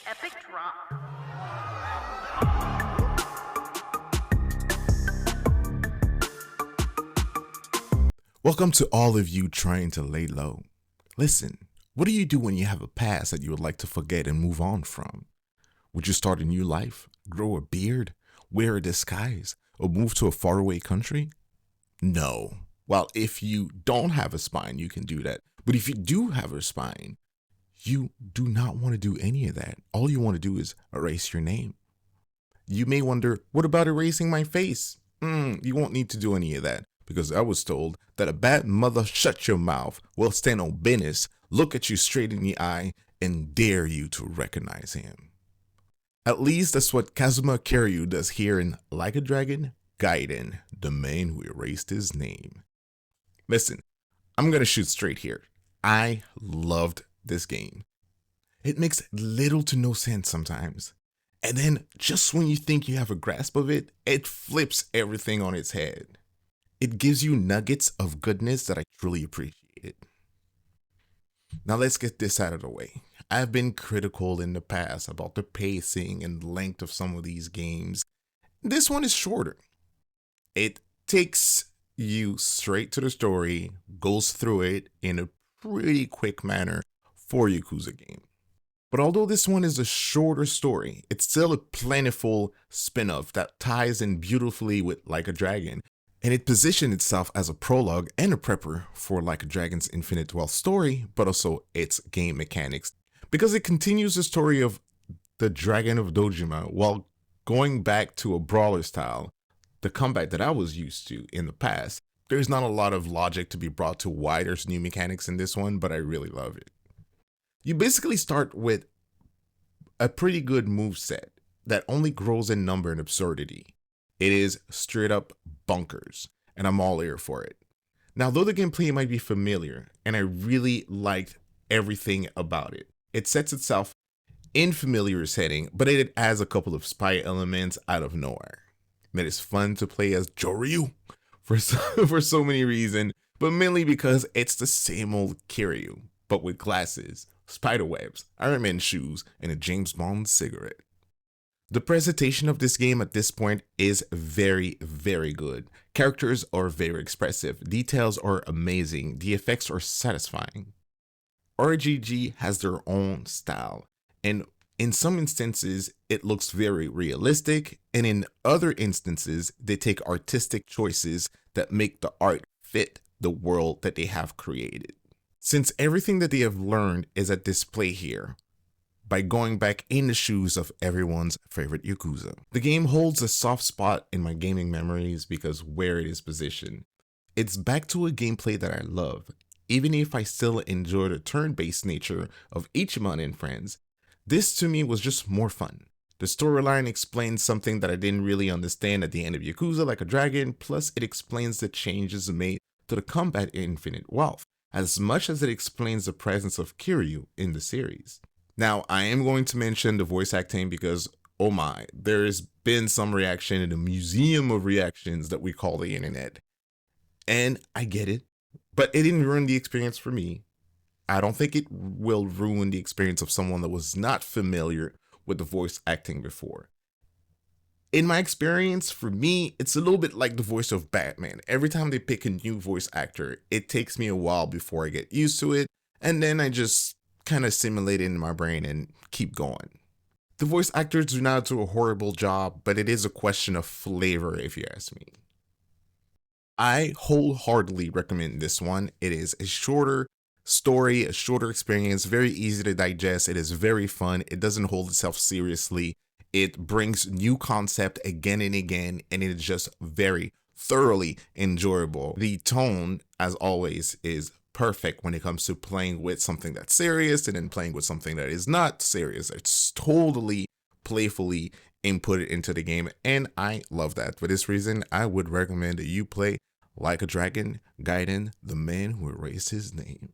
epic drop. Welcome to all of you trying to lay low. Listen, what do you do when you have a past that you would like to forget and move on from? Would you start a new life, grow a beard, wear a disguise, or move to a faraway country? No. Well, if you don't have a spine, you can do that. But if you do have a spine, you do not want to do any of that. All you want to do is erase your name. You may wonder, what about erasing my face? You won't need to do any of that, because I was told that a bad mother shut your mouth, will stand on business, look at you straight in the eye, and dare you to recognize him. At least that's what Kazuma Kiryu does here in Like a Dragon Gaiden, the man who erased his name. Listen, I'm gonna shoot straight here. I loved this game. It makes little to no sense sometimes. And then just when you think you have a grasp of it, it flips everything on its head. It gives you nuggets of goodness that I truly appreciate. Now let's get this out of the way. I've been critical in the past about the pacing and length of some of these games. This one is shorter. It takes you straight to the story, goes through it in a pretty quick manner for a Yakuza game. But although this one is a shorter story, it's still a plentiful spin-off that ties in beautifully with Like a Dragon, and it positioned itself as a prologue and a prepper for Like a Dragon's Infinite Wealth story, but also its game mechanics, because it continues the story of the Dragon of Dojima while going back to a brawler style, the combat that I was used to in the past. There's not a lot of logic to be brought to why there's new mechanics in this one, but I really love it. You basically start with a pretty good moveset that only grows in number and absurdity. It is straight up bonkers, and I'm all ear for it. Now, though the gameplay might be familiar, and I really liked everything about it, it sets itself in familiar setting, but it adds a couple of spy elements out of nowhere. It is fun to play as Joryu for so many reasons, but mainly because it's the same old Kiryu, but with glasses, spider webs, Iron Man shoes, and a James Bond cigarette. The presentation of this game at this point is very, very good. Characters are very expressive, details are amazing, the effects are satisfying. RGG has their own style, and in some instances it looks very realistic, and in other instances they take artistic choices that make the art fit the world that they have created. Since everything that they have learned is at display here, by going back in the shoes of everyone's favorite Yakuza. The game holds a soft spot in my gaming memories because where it is positioned. It's back to a gameplay that I love, even if I still enjoy the turn-based nature of Ichiban and Friends. This to me was just more fun. The storyline explains something that I didn't really understand at the end of Yakuza Like a Dragon, plus it explains the changes made to the combat in Infinite Wealth, as much as it explains the presence of Kiryu in the series. Now, I am going to mention the voice acting because, oh my, there has been some reaction in the museum of reactions that we call the internet. And I get it, but it didn't ruin the experience for me. I don't think it will ruin the experience of someone that was not familiar with the voice acting before. In my experience, for me, it's a little bit like the voice of Batman. Every time they pick a new voice actor, it takes me a while before I get used to it, and then I just kind of simulate it in my brain and keep going. The voice actors do not do a horrible job, but it is a question of flavor if you ask me. I wholeheartedly recommend this one. It is a shorter story, a shorter experience, very easy to digest. It is very fun. It doesn't hold itself seriously. It brings new concept again and again, and it is just very thoroughly enjoyable. The tone, as always, is perfect when it comes to playing with something that's serious and then playing with something that is not serious. It's totally playfully inputted into the game, and I love that. For this reason, I would recommend that you play Like a Dragon Gaiden, the man who erased his name.